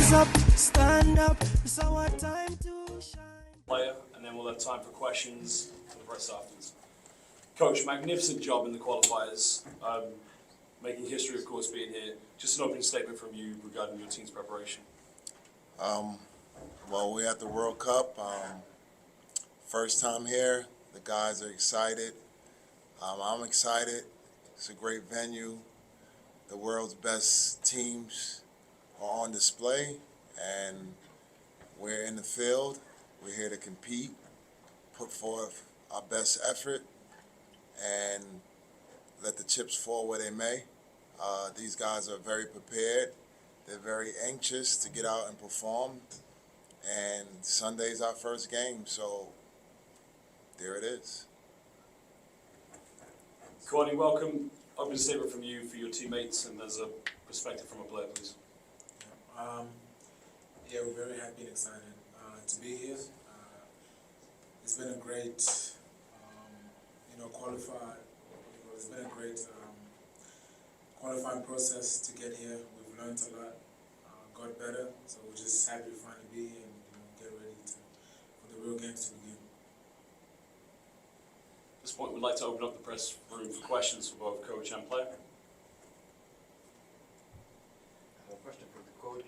stand up, it's our time to shine. Player, and then we'll have time for questions for the rest afterwards. Coach, magnificent job in the qualifiers, making history, of course, being here. Just an opening statement from you regarding your team's preparation. Well, we're at the World Cup. First time here. The guys are excited. I'm excited. It's a great venue. The world's best teams are on display, and we're in the field. We're here to compete, put forth our best effort, and let the chips fall where they may. These guys are very prepared. They're very anxious to get out and perform. And Sunday's our first game, so there it is. Courtney, welcome. Opening statement from you for your teammates, and there's a perspective from a player, please. Yeah, we're very happy and excited to be here. It's been a great, qualified. It's been a great qualifying process to get here. We've learned a lot, got better, so we're just happy to finally be here and get ready for the real games to begin. At this point, we'd like to open up the press room for questions for both coach and player. A question for the coach.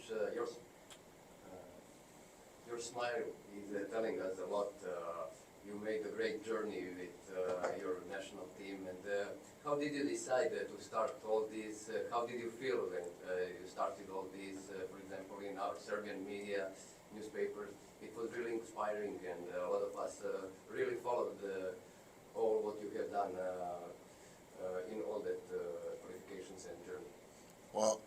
Your smile is telling us a lot. You made a great journey with your national team. And how did you decide to start all this? How did you feel when you started all this? For example, in our Serbian media, newspapers, it was really inspiring, and a lot of us really followed all what you have done in all that qualifications and journey. Well,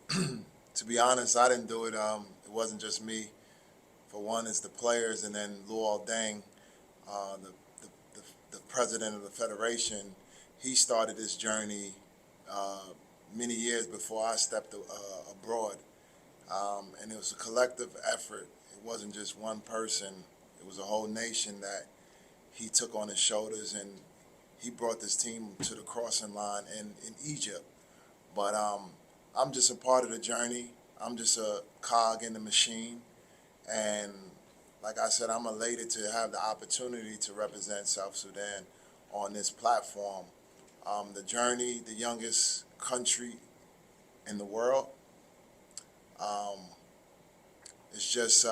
to be honest, I didn't do it. It wasn't just me. For one, it's the players, and then Luol Deng, the president of the federation. He started this journey many years before I stepped abroad, and it was a collective effort. It wasn't just one person. It was a whole nation that he took on his shoulders, and he brought this team to the crossing line in Egypt. But I'm just a part of the journey. I'm just a cog in the machine. And like I said, I'm elated to have the opportunity to represent South Sudan on this platform. The journey, the youngest country in the world. It's just,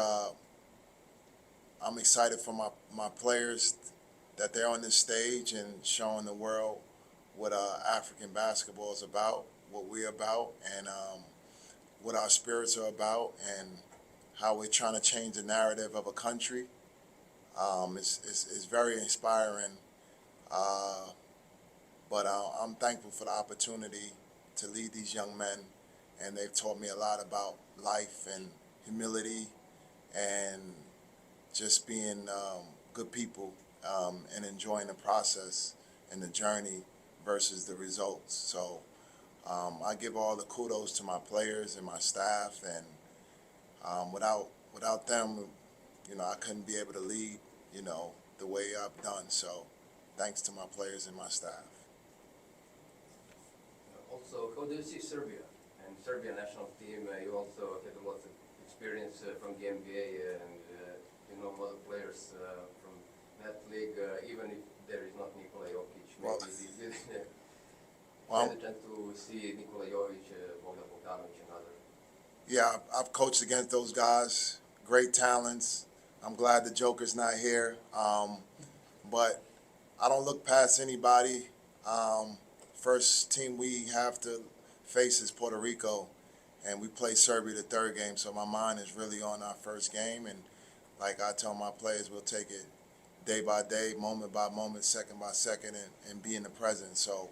I'm excited for my players that they're on this stage and showing the world what African basketball is about, what we're about, and what our spirits are about, and how we're trying to change the narrative of a country. It's very inspiring, but I'm thankful for the opportunity to lead these young men, and they've taught me a lot about life and humility and just being good people and enjoying the process and the journey versus the results. So I give all the kudos to my players and my staff, and without them, I couldn't be able to lead, the way I've done. So thanks to my players and my staff. Also, how do you see Serbia and Serbian national team? You also had a lot of experience from the NBA, and a lot of players from that league, even if there is not Nikola Jokic. Maybe had a chance to see Nikola Jovic, Bogdan Bogdanovic, and others. Yeah, I've coached against those guys, great talents. I'm glad the Joker's not here, but I don't look past anybody. First team we have to face is Puerto Rico, and we play Serbia the third game, so my mind is really on our first game, and like I tell my players, we'll take it day by day, moment by moment, second by second, and be in the present. So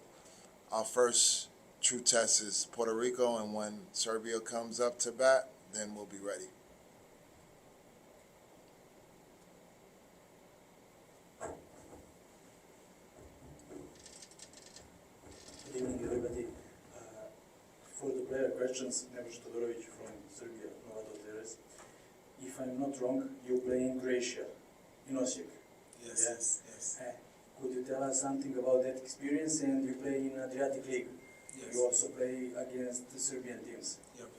our first true test is Puerto Rico, and when Serbia comes up to bat, then we'll be ready. Good evening, everybody. For the player questions, Nebojša Todorović from Serbia, Nova Doteres. If I'm not wrong, you play in Croatia, in Osijek. Yes. Could you tell us something about that experience? And you play in Adriatic League. Yes. You also play against the Serbian teams. Yep.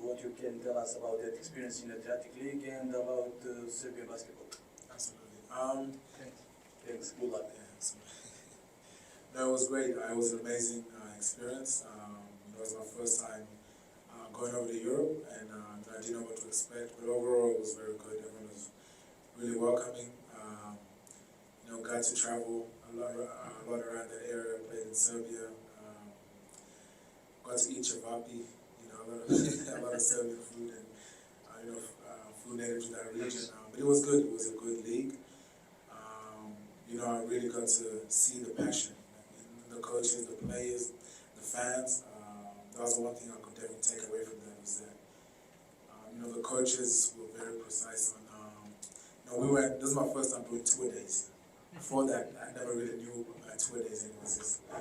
what you can tell us about that experience in Adriatic League and about Serbian basketball. Absolutely. Thanks. Good luck. Yeah, so no, it was great. It was an amazing experience. It was my first time going over to Europe, and I didn't know what to expect. But overall, it was very good. Everyone was really welcoming. Got to travel a lot around that area. Played in Serbia. Got to eat cevapi. A lot of Serbian food and food native to that region. But it was good. It was a good league. I really got to see the passion in the coaches, the players, the fans. That was the one thing I could definitely take away from that was that, the coaches were very precise on, this is my first time doing tour days. Before that, I never really knew tour days. It was just, a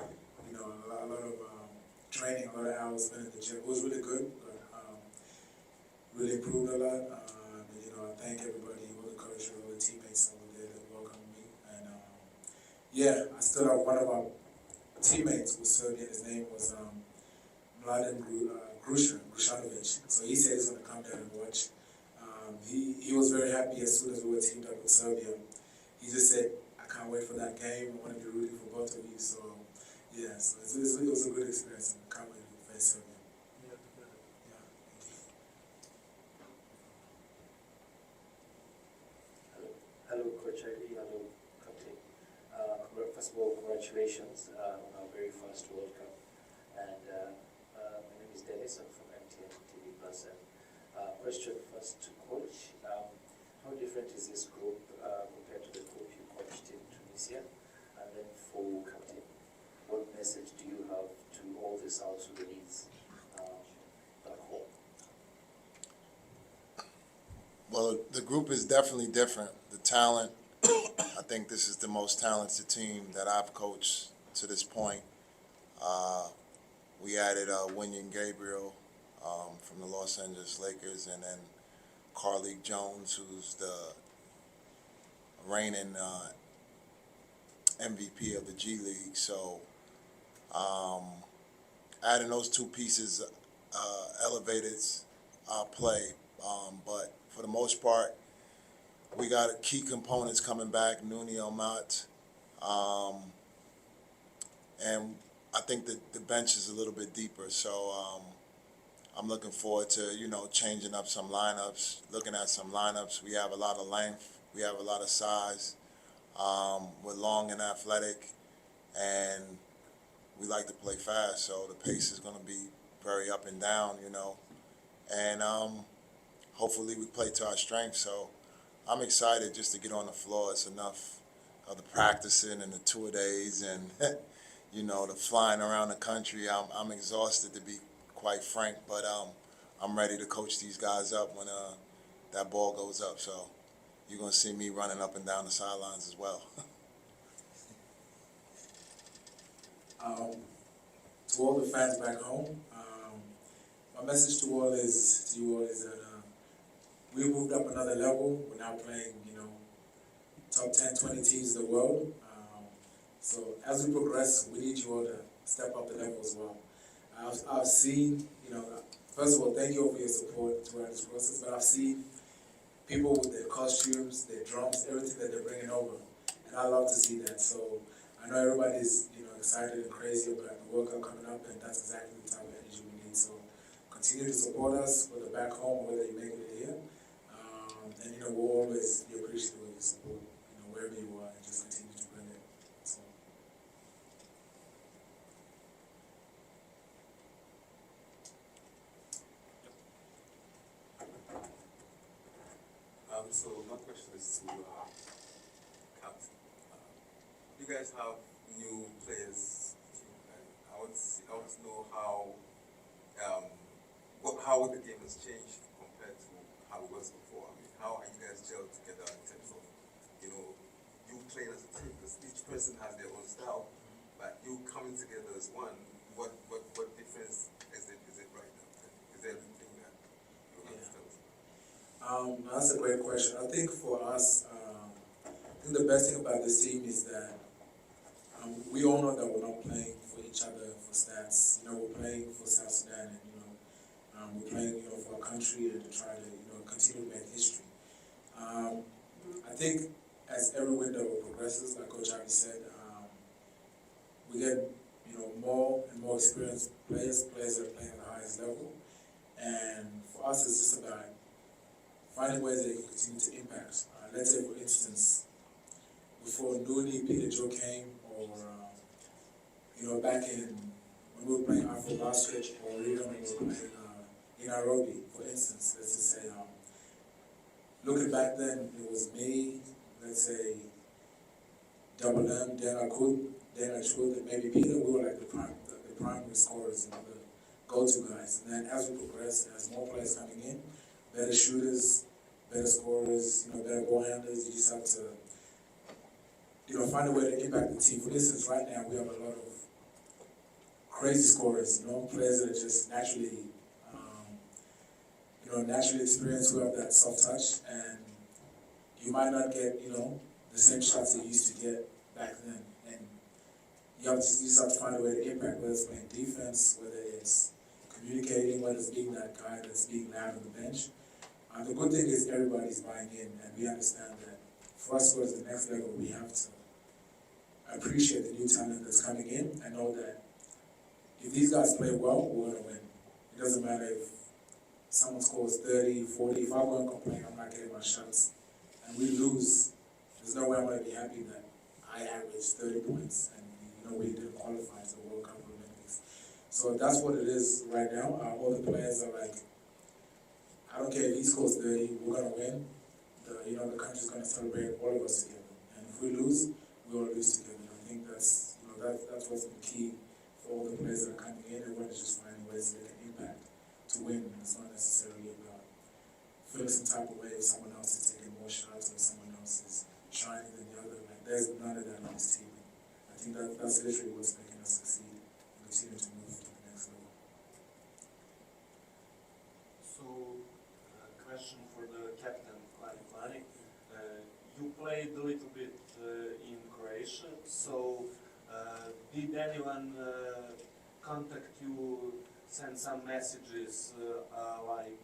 lot of training, a lot of hours spent in the gym. It was really good, but really improved a lot. I thank everybody, all the coaches, all the teammates over there that welcomed me. And I still have one of our teammates was Serbian. His name was Mladen Grushanovic. So he said he's going to come down and watch. He was very happy as soon as we were teamed up with Serbia. He just said, I can't wait for that game. I want to be rooting for both of you. So, so it was a good experience. I can't wait to face Serbia. Hello, Coach Ali. Hello, Captain. First of all, congratulations on our very first World Cup. And my name is Dennis. I'm from MTN TV Plus. And question first to Coach. How different is this group compared to the group you coached in Tunisia? And then for Captain, what message do you have to all the South Sudanese back home? Well, the group is definitely different. The talent, I think this is the most talented team that I've coached to this point. We added Winion Gabriel from the Los Angeles Lakers, and then Carleek Jones, who's the reigning MVP of the G League. So adding those two pieces elevated our play. But for the most part, we got key components coming back, Nunio Mat. And I think that the bench is a little bit deeper. So I'm looking forward to, changing up some lineups, looking at some lineups. We have a lot of length. We have a lot of size. We're long and athletic, and we like to play fast. So the pace is going to be very up and down, And hopefully we play to our strengths. So I'm excited just to get on the floor. It's enough of the practicing and the tour days and, the flying around the country. I'm exhausted, to be quite frank, but I'm ready to coach these guys up when that ball goes up. So you're going to see me running up and down the sidelines as well. To all the fans back home, my message to you all is that we moved up another level. We're now playing, top 10, 20 teams in the world. So as we progress, we need you all to step up the level as well. I've seen, first of all, thank you all for your support throughout this process, but I've seen people with their costumes, their drums, everything that they're bringing over, and I love to see that. So I know everybody's, excited and crazy about the World Cup coming up, and that's exactly the type of energy we need. So continue to support us, whether back home or whether you make it here. And we'll always be appreciative of your support, wherever you are, and just continue to bring it. So. So my question is to Captain. You guys have new players. I want to know how the game has changed compared to how it was before. I mean, how are you guys gelled together in terms of you playing as a team? Because each person has their own style, but you coming together as one. What difference is it right now? Is there anything that you understand? That's a great question. I think for us, I think the best thing about this team is that we all know that we're not playing for each other for stats. We're playing for South Sudan, and We're playing, for our country and to try to, continue to make history. I think as every window progresses, like Coach Ivy said, we get, more and more experienced players that are playing at the highest level. And for us, it's just about finding ways that they can continue to impact. Let's say, for instance, before Nooney, Peter Joe came, or back in when we were playing Afro Basket, or even when we were playing in Nairobi, for instance, let's just say, looking back then, it was me, let's say, Double M, Dan Achud, and maybe Peter. We were like the primary scorers, the go-to guys. And then as we progress, as more players coming in, better shooters, better scorers, better ball handlers, you just have to, find a way to impact the team. For instance, right now we have a lot of crazy scorers, players that are just naturally, naturally experienced, who have that soft touch, and you might not get, the same shots that you used to get back then. And you just have to find a way to impact, whether it's playing defense, whether it's communicating, whether it's being that guy that's being loud on the bench. The good thing is everybody's buying in, and we understand that for us to go to the next level, we have to appreciate the new talent that's coming in and know that if these guys play well, we're going to win. It doesn't matter if someone scores 30, 40. If I go and complain, I'm not getting my shots, and we lose, there's no way I'm going to be happy that I averaged 30 points and we didn't qualify to the World Cup or Olympics. So that's what it is right now. All the players are like, I don't care if he scores 30, we're going to win. The country's going to celebrate all of us together. And if we lose, we all lose together. And I think that's what's been key for all the players that are coming in. Everyone is just finding ways they can impact to win. It's not necessarily about feeling some type of way if someone else is taking more shots or someone else is shining than the other. Like, there's none of that on this team. I think that's literally what's making us succeed and continue to move to the next level. So, question for the captain, Klani. You played a little bit in Croatia, so did anyone contact you, send some messages like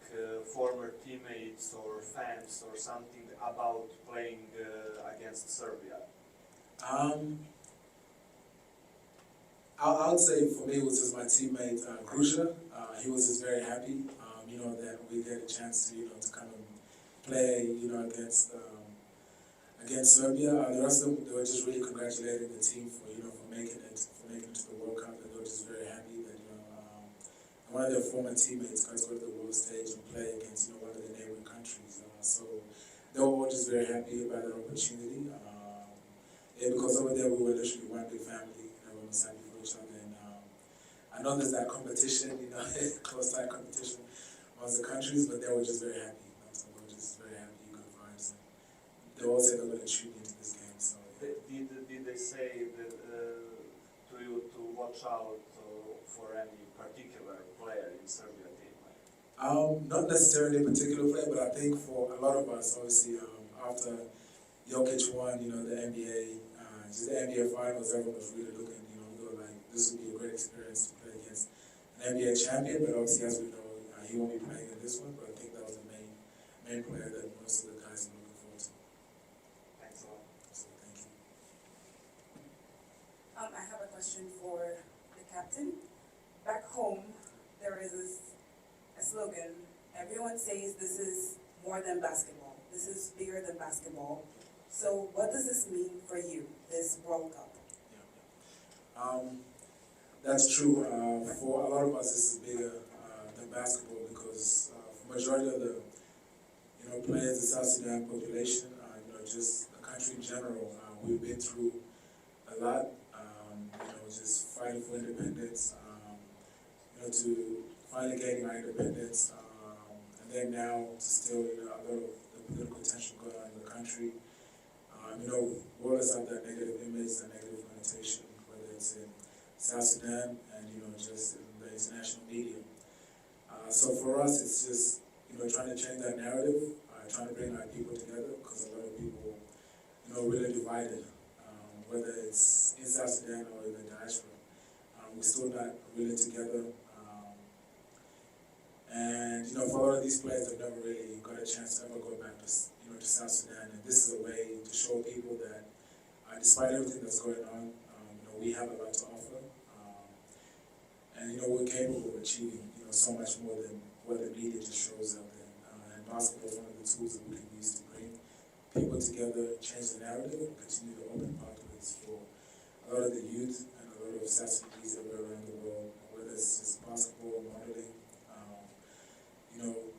former teammates or fans or something about playing against Serbia? I would say for me it was just my teammate Grusha. He was just very happy, that we get a chance to, to come and play, against Serbia. The rest of them, they were just really congratulating the team for, for making it to the World Cup. And they were just very happy that, one of their former teammates got to go to the world stage and play against, one of the neighboring countries. So they were all just very happy about that opportunity. Because over there we were literally one big family. Everyone was happy for each other. And I know there's that competition, close-tight competition amongst the countries, but they were just very happy. So they were just very happy, good vibes. And they all said they were going to tune into this game. So Did they say that, to you to watch out for any particular player in Serbia team? Not necessarily a particular player, but I think for a lot of us, obviously, after Jokic won, the NBA, just the NBA finals, everyone was really looking, they were like, this would be a great experience to play against an NBA champion, but obviously, as we know, he won't be playing in this one, but I think that was the main player that most of the guys were looking forward to. Thanks a lot. So, thank you. I have a question for the captain. Back home, there is a slogan. Everyone says this is more than basketball. This is bigger than basketball. So what does this mean for you, this World Cup? Yeah. That's true. For a lot of us, this is bigger than basketball because for majority of the players, the South Sudan population, just the country in general, we've been through a lot. Just fighting for independence, to finally getting our independence, and then now to still, a lot of the political tension going on in the country. We always have that negative image, that negative connotation, whether it's in South Sudan and, just in the international media. So for us, it's just, trying to change that narrative, trying to bring our people together, because a lot of people, really divided, whether it's in South Sudan or in the diaspora. We're still not really together. And for a lot of these players, they've never really got a chance to ever go back to to South Sudan. And this is a way to show people that, despite everything that's going on, we have a lot to offer, and we're capable of achieving so much more than what the media just shows out there. And basketball is one of the tools that we can use to bring people together, change the narrative, and continue to open pathways for a lot of the youth and a lot of South Sudanese everywhere around the world, whether it's just basketball, modeling,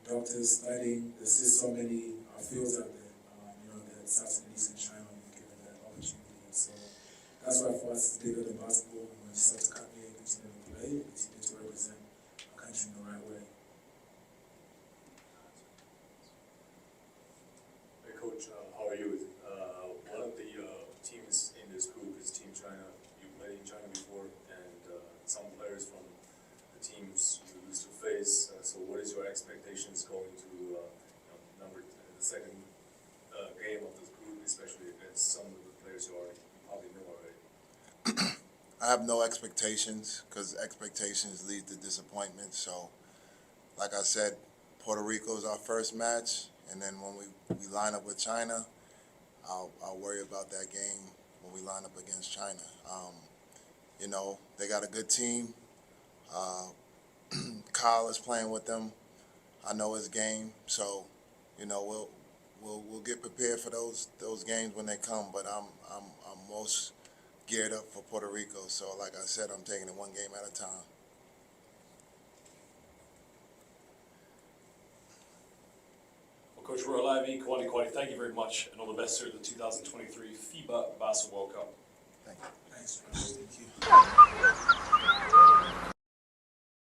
doctors studying. There's just so many fields out there, that South Sudanese can shine on and given that opportunity. And so that's why for us it's bigger than basketball. We just have to come here and continue to play, and continue to represent our country in the right way. Hey Coach, how are you? One of the teams in this group is Team China. You played in China before, and some players from the teams you used to face. So what is your expectations going to the second game of this group, especially against some of the players you probably know already? I have no expectations, because expectations lead to disappointment. So, like I said, Puerto Rico is our first match, and then when we line up with China, I'll worry about that game when we line up against China. They got a good team. Kyle is playing with them. I know his game, so we'll get prepared for those games when they come. But I'm most geared up for Puerto Rico. So like I said, I'm taking it one game at a time. Well, Coach Royal Ivy, Kwani, thank you very much, and all the best here at the 2023 FIBA Basketball World Cup. Thank you. Thanks, Thank you.